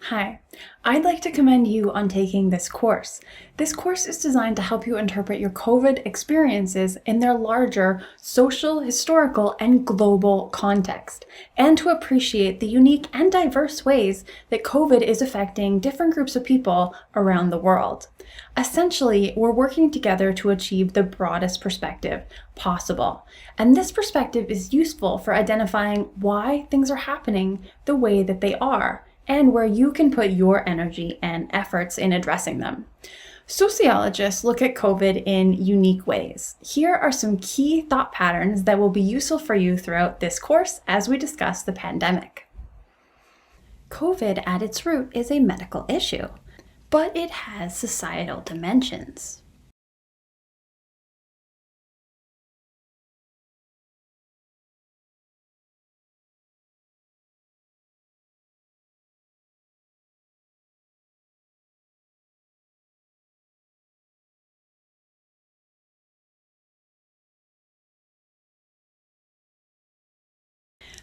Hi, I'd like to commend you on taking this course. This course is designed to help you interpret your COVID experiences in their larger social, historical, and global context, and to appreciate the unique and diverse ways that COVID is affecting different groups of people around the world. Essentially, we're working together to achieve the broadest perspective possible, and this perspective is useful for identifying why things are happening the way that they are, and where you can put your energy and efforts in addressing them. Sociologists look at COVID in unique ways. Here are some key thought patterns that will be useful for you throughout this course as we discuss the pandemic. COVID at its root is a medical issue, but it has societal dimensions.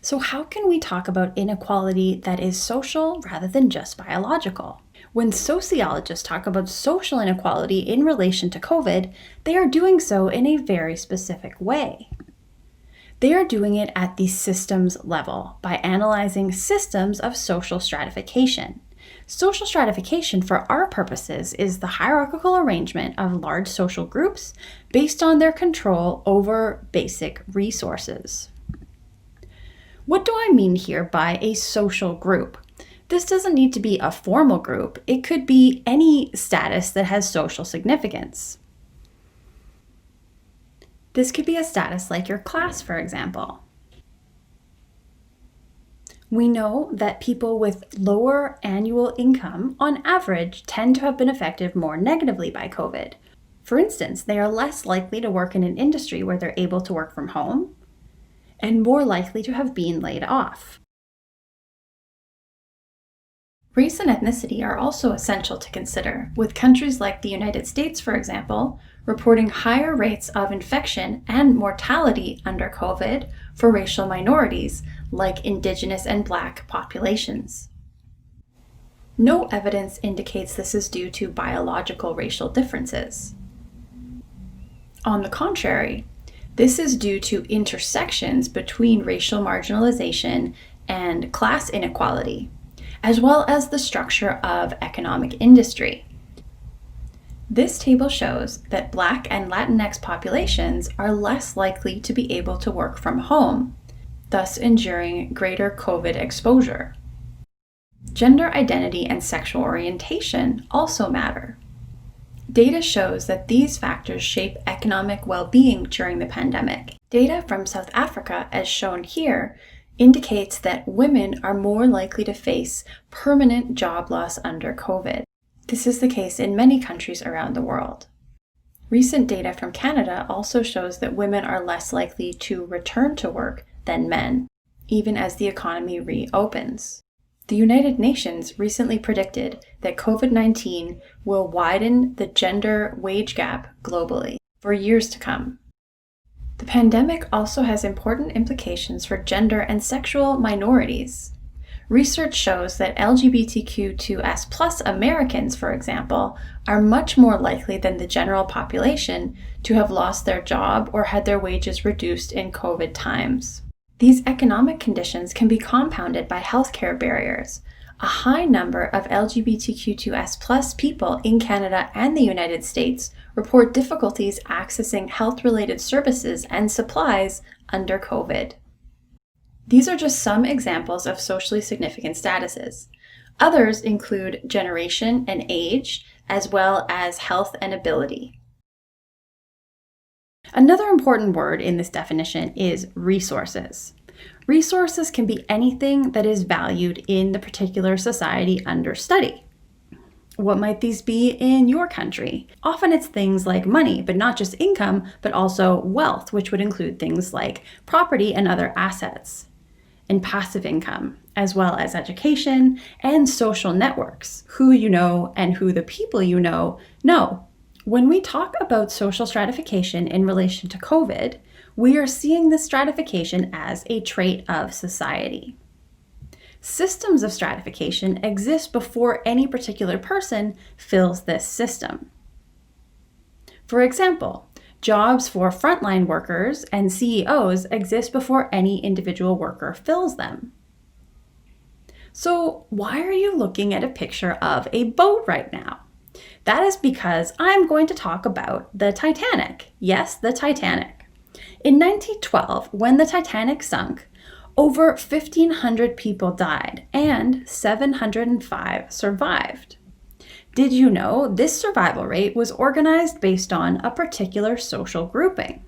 So how can we talk about inequality that is social rather than just biological? When sociologists talk about social inequality in relation to COVID, they are doing so in a very specific way. They are doing it at the systems level by analyzing systems of social stratification. Social stratification, for our purposes, is the hierarchical arrangement of large social groups based on their control over basic resources. What do I mean here by a social group? This doesn't need to be a formal group. It could be any status that has social significance. This could be a status like your class, for example. We know that people with lower annual income, on average, tend to have been affected more negatively by COVID. For instance, they are less likely to work in an industry where they're able to work from home, and more likely to have been laid off. Race and ethnicity are also essential to consider, with countries like the United States, for example, reporting higher rates of infection and mortality under COVID for racial minorities like Indigenous and Black populations. No evidence indicates this is due to biological racial differences. On the contrary, this is due to intersections between racial marginalization and class inequality, as well as the structure of economic industry. This table shows that Black and Latinx populations are less likely to be able to work from home, thus enduring greater COVID exposure. Gender identity and sexual orientation also matter. Data shows that these factors shape economic well-being during the pandemic. Data from South Africa, as shown here, indicates that women are more likely to face permanent job loss under COVID. This is the case in many countries around the world. Recent data from Canada also shows that women are less likely to return to work than men, even as the economy reopens. The United Nations recently predicted that COVID-19 will widen the gender wage gap globally for years to come. The pandemic also has important implications for gender and sexual minorities. Research shows that LGBTQ2S+ Americans, for example, are much more likely than the general population to have lost their job or had their wages reduced in COVID times. These economic conditions can be compounded by healthcare barriers. A high number of LGBTQ2S+ people in Canada and the United States report difficulties accessing health-related services and supplies under COVID. These are just some examples of socially significant statuses. Others include generation and age, as well as health and ability. Another important word in this definition is resources. Resources can be anything that is valued in the particular society under study. What might these be in your country? Often it's things like money, but not just income, but also wealth, which would include things like property and other assets, and passive income, as well as education and social networks, who you know and who the people you know. When we talk about social stratification in relation to COVID, we are seeing this stratification as a trait of society. Systems of stratification exist before any particular person fills this system. For example, jobs for frontline workers and CEOs exist before any individual worker fills them. So why are you looking at a picture of a boat right now? That is because I'm going to talk about the Titanic. Yes, the Titanic. In 1912, when the Titanic sunk, over 1,500 people died and 705 survived. Did you know this survival rate was organized based on a particular social grouping?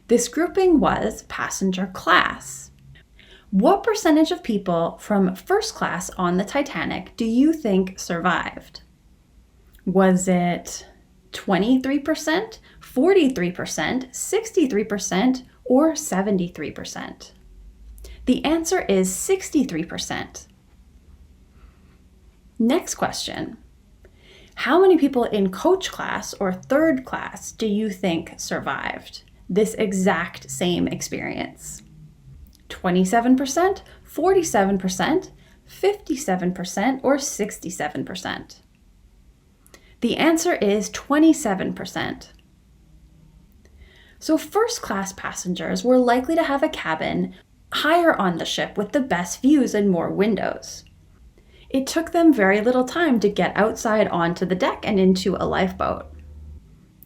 This grouping was passenger class. What percentage of people from first class on the Titanic do you think survived? Was it 23%, 43%, 63%, or 73%? The answer is 63%. Next question. How many people in coach class or third class do you think survived this exact same experience? 27%, 47%, 57%, or 67%? The answer is 27%. So first class passengers were likely to have a cabin higher on the ship with the best views and more windows. It took them very little time to get outside onto the deck and into a lifeboat.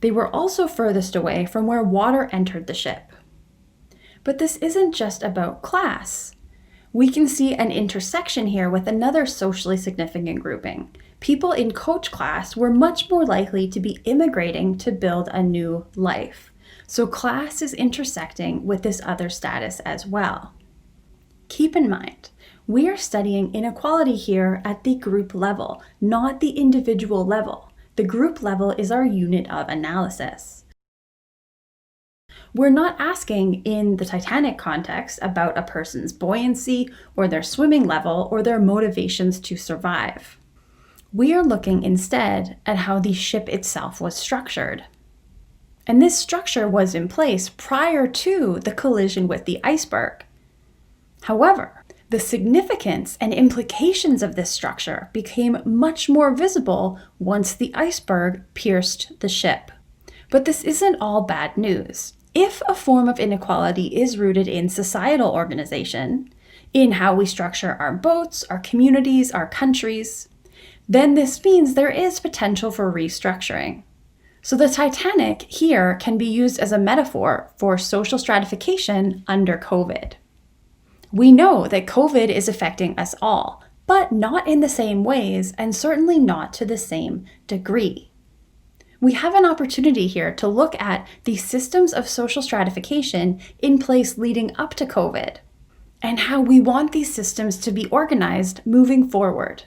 They were also furthest away from where water entered the ship. But this isn't just about class. We can see an intersection here with another socially significant grouping. People in coach class were much more likely to be immigrating to build a new life. So class is intersecting with this other status as well. Keep in mind, we are studying inequality here at the group level, not the individual level. The group level is our unit of analysis. We're not asking in the Titanic context about a person's buoyancy or their swimming level or their motivations to survive. We are looking instead at how the ship itself was structured. And this structure was in place prior to the collision with the iceberg. However, the significance and implications of this structure became much more visible once the iceberg pierced the ship. But this isn't all bad news. If a form of inequality is rooted in societal organization, in how we structure our boats, our communities, our countries, then this means there is potential for restructuring. So the Titanic here can be used as a metaphor for social stratification under COVID. We know that COVID is affecting us all, but not in the same ways and certainly not to the same degree. We have an opportunity here to look at the systems of social stratification in place leading up to COVID and how we want these systems to be organized moving forward.